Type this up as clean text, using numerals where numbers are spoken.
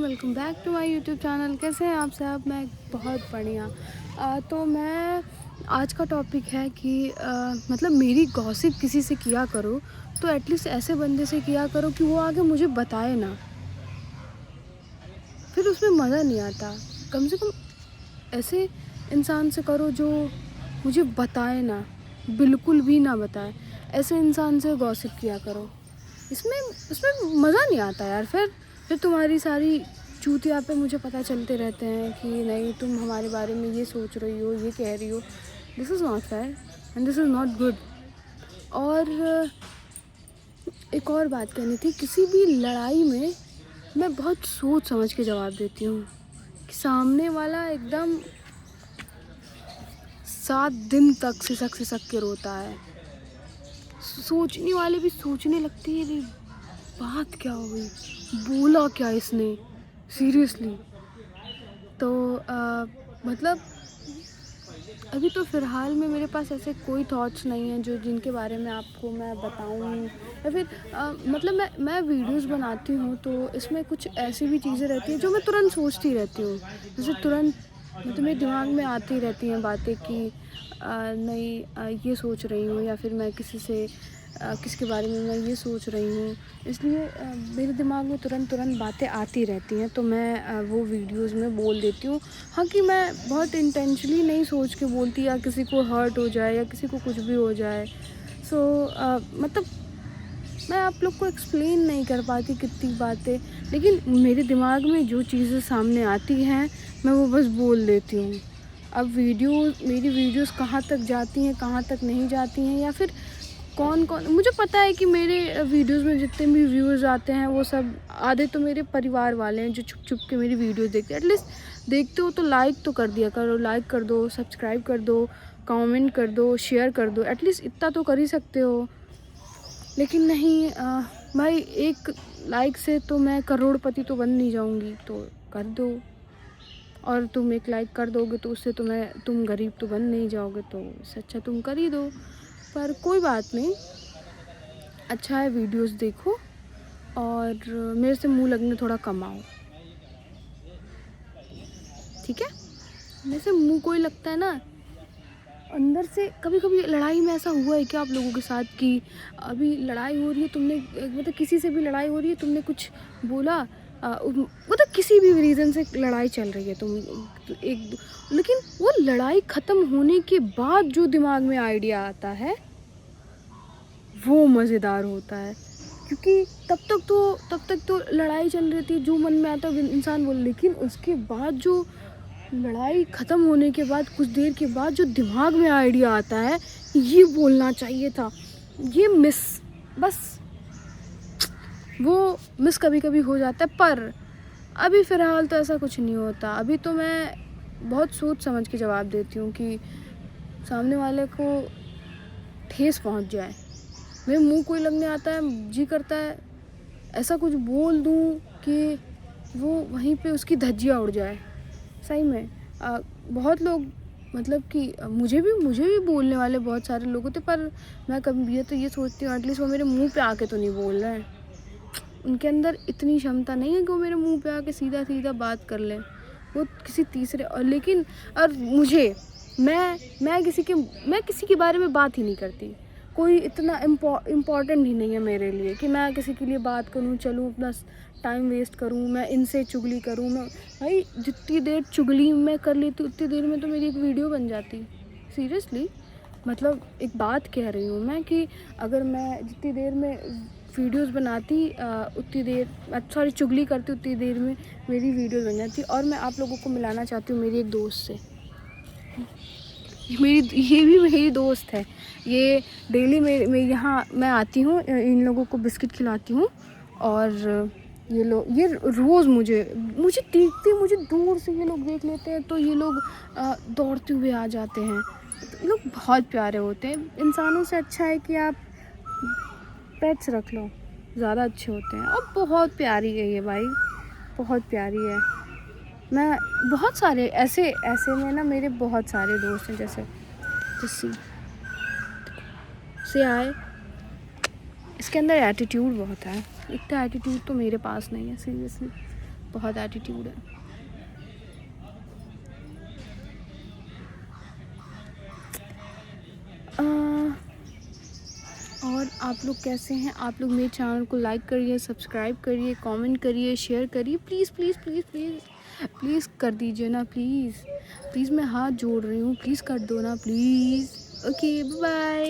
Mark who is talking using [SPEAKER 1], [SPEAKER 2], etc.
[SPEAKER 1] Welcome back to my YouTube channel. कैसे हैं आप सब? मैं बहुत बढ़िया। तो मैं आज का टॉपिक है कि मतलब मेरी गॉसिप किसी से किया करो तो एटलीस्ट ऐसे बंदे से किया करो कि वो आगे मुझे बताए ना, फिर उसमें मज़ा नहीं आता। कम से कम ऐसे इंसान से करो जो मुझे बताए ना, बिल्कुल भी ना बताए। ऐसे इंसान से गॉसिप किया करो। इसमें इसमें मज़ा नहीं आता यार। फिर तुम्हारी सारी चूतिया पे मुझे पता चलते रहते हैं कि नहीं, तुम हमारे बारे में ये सोच रही हो, ये कह रही हो। This is not fair and this is not good. और एक और बात कहनी थी, किसी भी लड़ाई में मैं बहुत सोच समझ के जवाब देती हूँ कि सामने वाला एकदम 7 दिन तक सिसक सिसक के रोता है। सोचने वाले भी सोचने लगते हैं, अरे बात क्या हो गई, बोला क्या इसने, सीरियसली। तो मतलब अभी तो फ़िलहाल में मेरे पास ऐसे कोई थॉट्स नहीं हैं जो जिनके बारे में आपको मैं बताऊँ, या फिर मतलब मैं वीडियोस बनाती हूँ तो इसमें कुछ ऐसी भी चीज़ें रहती हैं जो मैं तुरंत सोचती रहती हूँ। जैसे तुरंत मतलब मेरे दिमाग में आती रहती हैं बातें कि नहीं, ये सोच रही हूँ, या फिर मैं किसी से किसके बारे में मैं ये सोच रही हूँ। इसलिए मेरे दिमाग में तुरंत बातें आती रहती हैं, तो मैं वो वीडियोस में बोल देती हूँ। हाँ, कि मैं बहुत इंटेंशनली नहीं सोच के बोलती या किसी को हर्ट हो जाए या किसी को कुछ भी हो जाए। सो मतलब मैं आप लोग को एक्सप्लेन नहीं कर पाती कितनी बातें, लेकिन मेरे दिमाग में जो चीज़ें सामने आती हैं मैं वो बस बोल देती हूँ। अब मेरी वीडियोस कहाँ तक जाती हैं, कहाँ तक नहीं जाती हैं, या फिर कौन-कौन, मुझे पता है कि मेरे वीडियोस में जितने भी व्यूज़ आते हैं वो सब आधे तो मेरे परिवार वाले हैं जो छुप-छुप के मेरी वीडियो देखते हैं। एटलीस्ट देखते हो तो लाइक तो कर दिया करो, लाइक कर दो, सब्सक्राइब कर दो, कमेंट कर दो, शेयर कर दो, एटलीस्ट इतना तो कर ही सकते हो। लेकिन नहीं, भाई एक लाइक से तो मैं करोड़पति तो बन नहीं जाऊँगी, तो कर दो। और तुम एक लाइक कर दोगे तो उससे तुम गरीब तो बन नहीं जाओगे, तो इससे अच्छा तुम कर ही दो। पर कोई बात नहीं, अच्छा है, वीडियोस देखो और मेरे से मुंह लगने थोड़ा कम आओ, ठीक है? मेरे से मुंह कोई लगता है ना अंदर से। कभी कभी लड़ाई में ऐसा हुआ है क्या आप लोगों के साथ कि अभी लड़ाई हो रही है, तुमने मतलब किसी से भी लड़ाई हो रही है, तुमने कुछ बोला, मतलब किसी भी रीज़न से लड़ाई चल रही है, लेकिन वो लड़ाई ख़त्म होने के बाद जो दिमाग में आइडिया आता है वो मज़ेदार होता है। क्योंकि तब तक तो लड़ाई चल रही थी, जो मन में आता है इंसान बोल, लेकिन उसके बाद जो लड़ाई ख़त्म होने के बाद कुछ देर के बाद जो दिमाग में आइडिया आता है, ये बोलना चाहिए था, ये मिस, बस वो मिस कभी कभी हो जाता है। पर अभी फ़िलहाल तो ऐसा कुछ नहीं होता। अभी तो मैं बहुत सोच समझ के जवाब देती हूँ कि सामने वाले को ठेस पहुँच जाए। मेरे मुंह कोई लगने आता है, जी करता है ऐसा कुछ बोल दूँ कि वो वहीं पे उसकी धज्जियाँ उड़ जाए। सही में बहुत लोग, मतलब कि मुझे भी बोलने वाले बहुत सारे लोग होते, पर मैं कभी ये सोचती हूँ एटलीस्ट वो मेरे मुंह पे आके तो नहीं बोल रहे हैं। उनके अंदर इतनी क्षमता नहीं है कि वो मेरे मुंह पे आके सीधा सीधा बात कर लें, वो किसी तीसरे। और लेकिन और मुझे मैं किसी के बारे में बात ही नहीं करती। कोई इतना इम्पोर्टेंट ही नहीं है मेरे लिए कि मैं किसी के लिए बात करूं, चलूं अपना टाइम वेस्ट करूं, मैं इनसे चुगली करूं। मैं भाई जितनी देर चुगली मैं कर लेती उतनी देर में तो मेरी एक वीडियो बन जाती, सीरियसली। मतलब एक बात कह रही हूँ मैं कि अगर मैं जितनी देर में वीडियोस बनाती उतनी देर, सॉरी चुगली करती उतनी देर में मेरी वीडियोस बन जाती। और मैं आप लोगों को मिलाना चाहती हूँ मेरी एक दोस्त से। ये भी मेरी दोस्त है। ये डेली मैं यहाँ मैं आती हूँ, इन लोगों को बिस्किट खिलाती हूँ, और ये रोज़ मुझे देखते, मुझे दूर से ये लोग देख लेते हैं तो ये लोग दौड़ते हुए आ जाते हैं। तो ये लोग बहुत प्यारे होते हैं। इंसानों से अच्छा है कि आप पेट्स रख लो, ज़्यादा अच्छे होते हैं। और बहुत प्यारी है ये भाई, बहुत प्यारी है। मैं बहुत सारे ऐसे में ना, मेरे बहुत सारे दोस्त हैं। जैसे जस्सी से आए, इसके अंदर एटीट्यूड बहुत है। इतना एटीट्यूड तो मेरे पास नहीं है, सीरियसली। बहुत एटीट्यूड है। और आप लोग कैसे हैं? आप लोग मेरे चैनल को लाइक करिए, सब्सक्राइब करिए, कमेंट करिए, शेयर करिए, please please please please please कर दीजिए ना, प्लीज़ प्लीज़, मैं हाथ जोड़ रही हूँ, प्लीज़ कर दो ना प्लीज़। Okay, bye.